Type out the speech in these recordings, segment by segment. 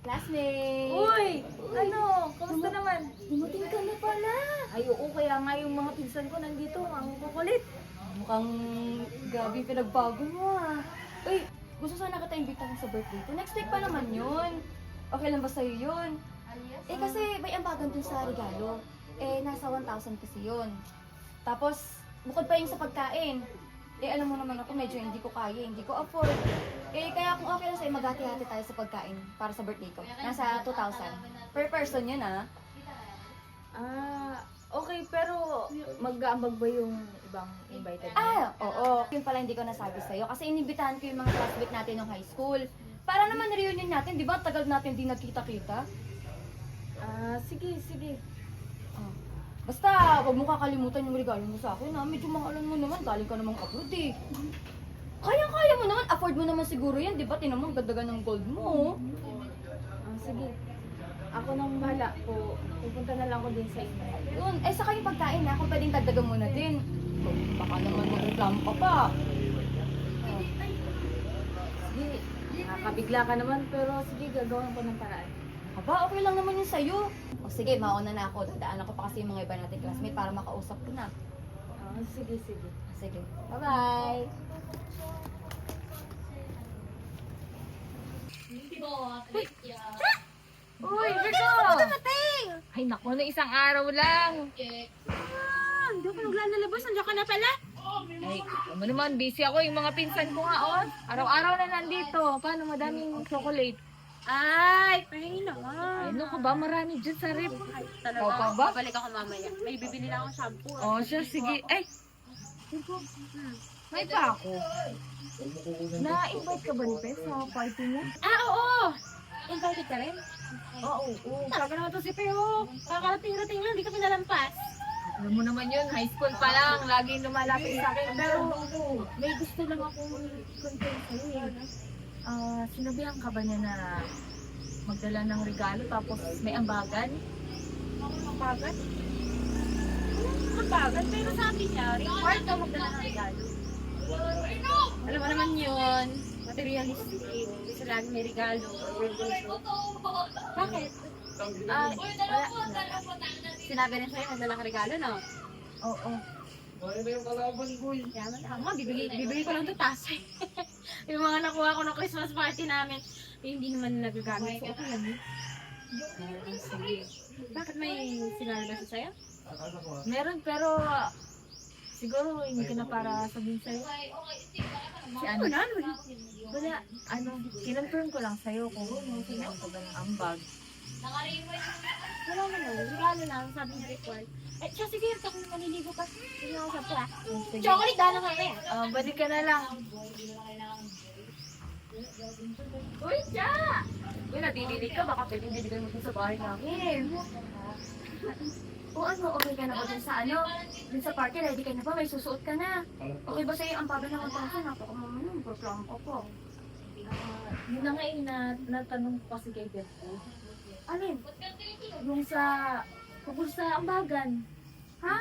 Classmate! Uy! Ano? Kamusta naman? Dumating ka na pala! Ay, oo, kaya nga yung mga pinsan ko nandito, ang kukulit. Mukhang gabi pinagbago mo ah. Uy, gusto sana kita imbitahan sa birthday ko. Next week pa naman yun. Okay lang ba sa'yo yun? Eh kasi may ambagan dun sa regalo. Eh nasa 1,000 kasi yun. Tapos, bukod pa yung sa pagkain. Eh alam mo naman ako, medyo hindi ko kaya, hindi ko afford. Eh kaya kung okay lang sa'yo, maghati-hati tayo sa pagkain para sa birthday ko. Nasa 2,000. Per person yun ah. Okay, pero mag-aambag ba yung ibang invited mo? Oo. Yun pala hindi ko nasabi sa'yo kasi inibitahan ko yung mga classmate natin ng high school. Para naman reunion natin, di ba? Tagal natin di nagkita-kita. Sige. Ah. Basta, huwag mo kakalimutan yung regalo mo sa akin ha. Medyo mahalan mo naman, galing ka namang abroad eh. Kaya mo naman, afford mo naman siguro yan, di ba? Tinan mo, ang ganda ng gold mo. Sige. Ako nang bahala po. Pupunta na lang ako din sa inyo. Yun, eh saka yung pagkain ha, kung pwedeng dagdagan mo na din. Baka naman magreklamo ka pa. Sige, nakakabigla ka naman, pero sige, gagawin ko ng paraan. Aba, okay lang naman yun sa'yo. O sige, mauna na ako. Dadaanan ko pa kasi yung mga iba nating classmate para makausap ko na. Sige. Sige, bye-bye! Uy, Rico! Ay, naku, na isang araw lang. Hindi ako naglalabas. Nandiyan ka na pala. Ay, ano naman, busy ako. Yung mga pinsan ko nga, oh. Araw-araw na nandito. Paano, madaming chocolate. Ay, pahingi na nga. Ay, ano ka ba? Marami dyan sa rip. Talaga, Ikaw pa ba? babalik ako mamaya. May bibili na akong shampoo. Oh, siya, sige. Ay, may pa ako. Na-invite ka ba ni Pe sa party niya? Oo! Invited ka rin? Oo. Talaga naman to si Peo. Kakarating-rating lang, hindi ka pinalampas. Alam mo naman yun, high school pa lang, laging lumalapit sa akin. Pero may gusto lang akong content sa'yo eh. Sinabihan ka ba niya na magdala ng regalo tapos may ambagan? Ambagan? Ambagan? Pero sabi niya, required ka magdala ng regalo. Alam mo naman yun, materialistic. Kasi lagi may regalo. Bakit? Wala. Sinabi rin sa'yo, nagdala ka regalo, no? Oo. Kaya nga, bibili ko lang ito tas. Yung mga nakuha ko ng Christmas party namin, hindi naman nagagamit. So, okay lang. Sige. Bakit may sinabi ba siya sa'yo? Meron pero siguro hindi ko na para sabihin sa'yo. Si ano? Wala, kinonfirm ko lang sa'yo kung sino ko ba ng ambag. Wala naman. Regalo lang, sabi niya required. Eh, siya sige, ako na maliligo pa. Sige ako sa pla. Sige. Chocolate, dala kami. Balik ka na lang. Uy, siya! Uy, nadidili ka. Baka pwedeng diligan mo dun sa bahay namin. O ano, okay ka na ba dun sa dun sa party, ready ka na ba? May susuot ka na. Okay ba sa'yo ang bago ng 1,000? Napakamama nun, reklamo ka po. Yun na nga natanong ko kasi kay Beth ko. Alin? Yung tungkol sa ambagan. Ha?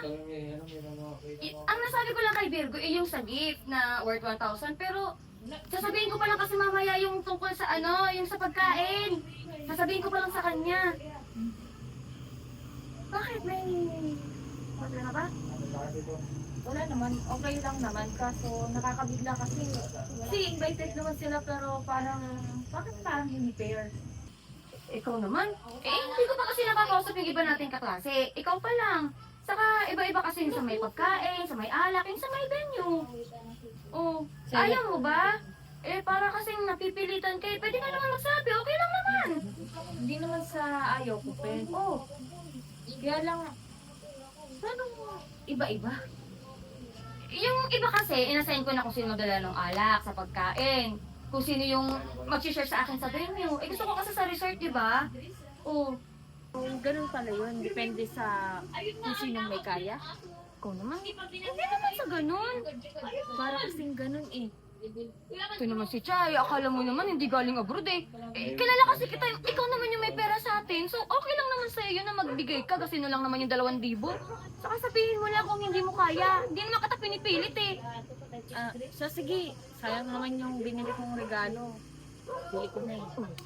Ang nasabi ko lang kay Virgo, yung sa gift na worth 1,000, pero sasabihin ko pa lang kasi mamaya yung tungkol sa yung sa pagkain. Sasabihin ko pa lang sa kanya. Bakit? May problema ba? Wala naman, okay lang naman. Kaso nakakabigla kasi. Kasi invited naman sila pero bakit parang hindi fair? Ikaw naman? Hindi ko pa kasi nakakausap yung iba nating kaklase. Ikaw pa lang. Saka iba-iba kasi yung sa may pagkain, sa may alak, yung sa may venue. Oh, ayaw mo ba? Para kasing napipilitan kayo, pwede ka naman magsabi, okay lang naman. Hindi naman sa ayaw ko, Pen. Oh, Kaya lang, paano iba-iba? yung iba kasi, inassign ko na kung sino magdala ng alak sa pagkain. Kung sino yung mag-share sa akin sa venue. Gusto ko kasi sa resort, di ba? Oh, Ganun pala yun. Depende sa kung sinong may kaya. ikaw naman. Hindi naman sa ganun. Para kasing ganun eh. Ito naman si Chay, akala mo naman hindi galing abroad eh. Kilala kasi kita, ikaw naman yung may pera sa atin. So okay lang naman sa'yo yun na magbigay ka kasi lang naman yung 2,000. Saka sabihin mo lang kung hindi mo kaya. Hindi naman kita pinipilit eh. So sige, sayang naman yung binili kong regalo. Bili ko na eh.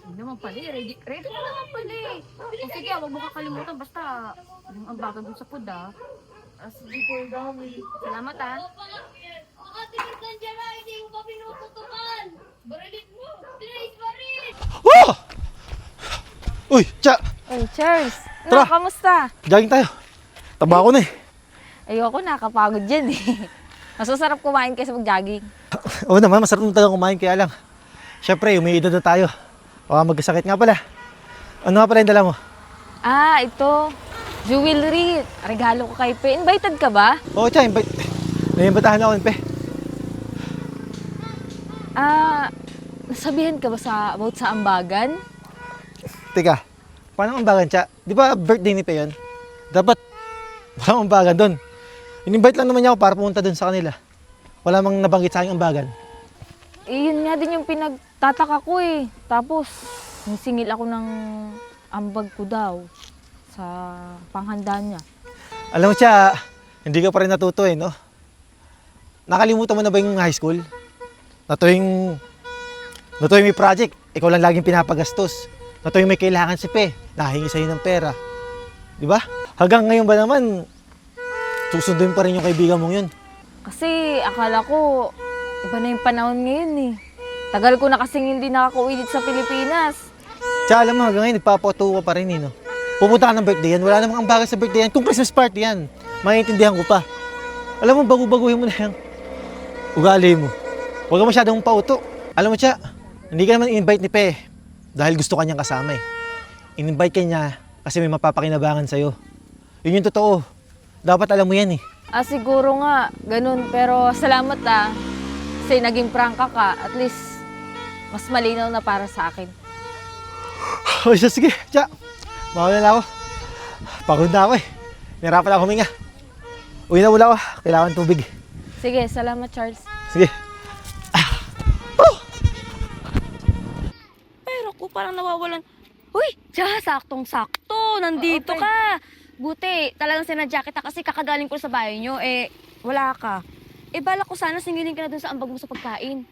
Hindi naman pala eh. Ready na naman pala eh. O sige, huwag mo kakalimutan. Basta, yung ambagan dun sa food ah. Sige po, dami. Salamat ah. Oh! Uy, Cha! Hey, Charles. Tara. Kamusta? Jogging tayo. Taba ko na eh. Ayoko, nakakapagod dyan eh. Masasarap kumain kaysa mag-jogging. Oo naman, masarap na talagang kumain kaya lang. Siyempre, umiidad na tayo. Baka magkasakit nga pala. Ano nga pala yung dala mo? Ah, ito. Jewelry. Regalo ko kay Pe. Invited ka ba? Oo, Cha, naimbatahan ako ng Pe. Ah, nasabihan ka ba about sa ambagan? Teka, paano ang ambagan, Cha? Di ba birthday ni Pe yun? Dapat, walang ambagan doon. In-invite lang naman niya ako para pumunta doon sa kanila. Wala mang nabanggit sa aking ambagan. Eh, yun nga din yung pinagtataka ko eh. Tapos, singil ako ng ambag ko daw sa panghanda niya. Alam mo, Cha, hindi ka pa rin natuto eh, no? Nakalimutan mo na ba yung high school? Na tuwing may project, ikaw lang laging pinapagastos. Na tuwing may kailangan si Pe, nahingi sa'yo ng pera. Di ba? Hanggang ngayon ba naman, susunduin pa rin yung kaibigan mong yun? Kasi akala ko, iba na yung panahon ngayon eh. Tagal ko na kasing hindi nakaka-uwi dito sa Pilipinas. Tsaka alam mo, hanggang ngayon, nagpapatuwa pa rin eh, no? Pumunta ka ng birthday yan, wala namang ambagan sa birthday yan. Kung Christmas party yan, maiintindihan ko pa. Alam mo, bago-baguhin mo na yung ugali mo. Huwag ka masyadong pauto. Alam mo, Cha, hindi ka naman in-invite ni Pe dahil gusto ka niyang kasama eh. In-invite ka niya kasi may mapapakinabangan sa'yo. Yun yung totoo. Dapat alam mo yan eh. Ah, siguro nga, ganun. Pero salamat ah. Kasi naging prangka ka. At least, mas malinaw na para sa akin. O siya, sige, Cha. Mawala na ako. Pagod na ako eh. Nahirapan ako huminga. Uwi na muna ako. Kailangan tubig. Sige, salamat Charles. Sige. Pero ko parang nawawalan. Uy, Cha, saktong-sakto. Nandito ka. Buti, talagang sinadya kita kasi kakagaling ko sa bahay nyo. Eh, wala ka. Eh, balak ko sana singilin ka na dun sa ambag mo sa pagkain.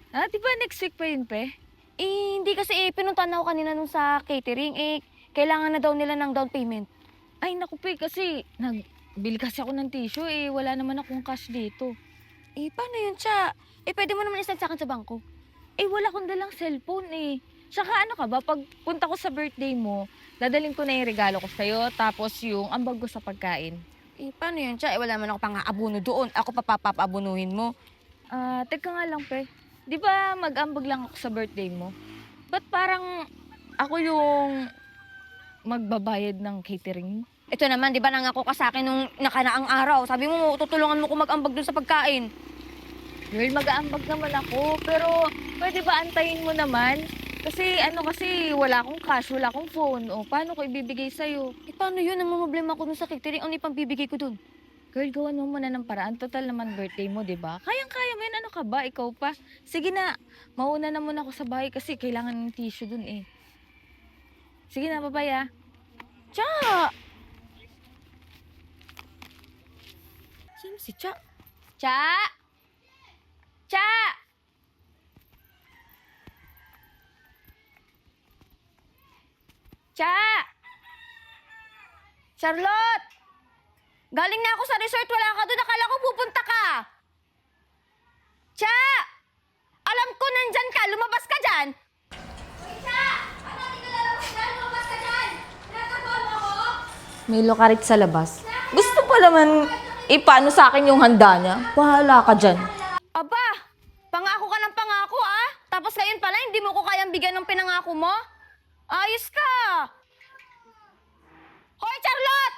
Ah, di ba next week pa yun, Pe? Eh, hindi kasi pinuntahan ako kanina nung sa catering. Eh, kailangan na daw nila ng down payment. Ay, naku, Pe, kasi nagbili kasi ako ng tissue eh. Wala naman akong cash dito. Eh, paano yun, Cha? Eh, pwede mo naman isend sa akin sa bangko. Eh, wala akong dalang cellphone eh. Saka ano ka ba, pag punta ko sa birthday mo, dadalhin ko na yung regalo ko sa'yo, tapos yung ambag ko sa pagkain. Eh, paano yun, Cha? Eh, wala naman ako pang aabuno doon. Ako papapaabunuhin mo. Ah, teka nga lang, Pe. Di ba mag-ambag lang ako sa birthday mo? Ba't parang ako yung magbabayad ng catering mo? Ito naman, di ba nangako ka sa akin nung nakaraang araw? Sabi mo, tutulungan mo ko mag-ambag doon sa pagkain. Girl, mag-aambag naman ako, pero pwede ba antayin mo naman? Kasi wala akong cash, wala akong phone. O, paano ko ibibigay sa'yo? Eh, paano yun? Ang problema ko dun sa catering. Ano yung pambibigay ko dun? Girl, gawan mo muna ng paraan. Total naman birthday mo, di ba? Kayang-kaya mo yan. Ano ka ba? Ikaw pa? Sige na, mauna na muna ako sa bahay kasi kailangan ng tissue dun eh. Sige na, bye-bye ah. Cha! Sino si Cha? Cha! Cha! Cha! Charlotte! Galing na ako sa resort, wala ka doon. Akala ko pupunta ka. Cha! Alam ko nandyan ka, lumabas ka dyan. Cha! Ano, di ka lalabas dyan? Lumabas ka dyan! Natabaw mo ako? May lokarit sa labas. Gusto pa naman paano sa akin yung handa niya? Bahala ka dyan. Aba, pangako ka ng pangako ah. Tapos ngayon pala, hindi mo ko kayang bigyan ng pinangako mo? Ayos ka! Hoy, Charlotte!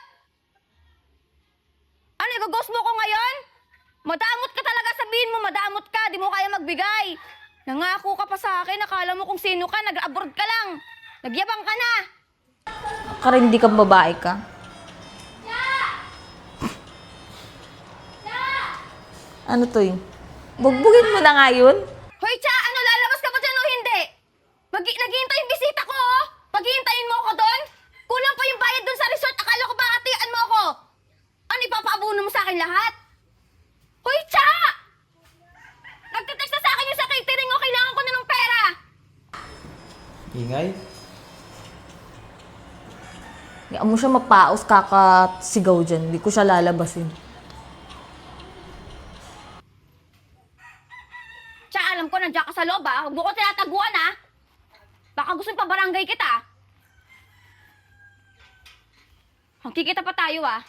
Ano, igagos mo ko ngayon? Madamot ka talaga, sabihin mo, madamot ka, di mo kaya magbigay. Nangako ka pa sa akin, akala mo kung sino ka, nag-abroad ka lang. Nagyabang ka na. Karindi kang babae ka. Ano to yun? Bugbugin mo na nga yun? Hoy, Cha, ano, lalabas ka ba dyan o hindi? Naghihintay yung bisita ko, oh. Paghihintayin mo ako doon? Kulang pa yung bayad doon sa resort, akala ko ba atian mo ako? Ano, ipapaabuno mo sa akin lahat? Hoy, Cha! Nagtitext na sa akin yung sa catering, oh. Kailangan ko na ng pera. Ingay? Hindi mo siya mapaos kakasigaw dyan. Hindi ko siya lalabasin. Tsaka alam ko, nandiyan ka sa loob ah. Huwag mo ko tinataguan ah. Baka gusto pa barangay kita. Magkikita pa tayo ah.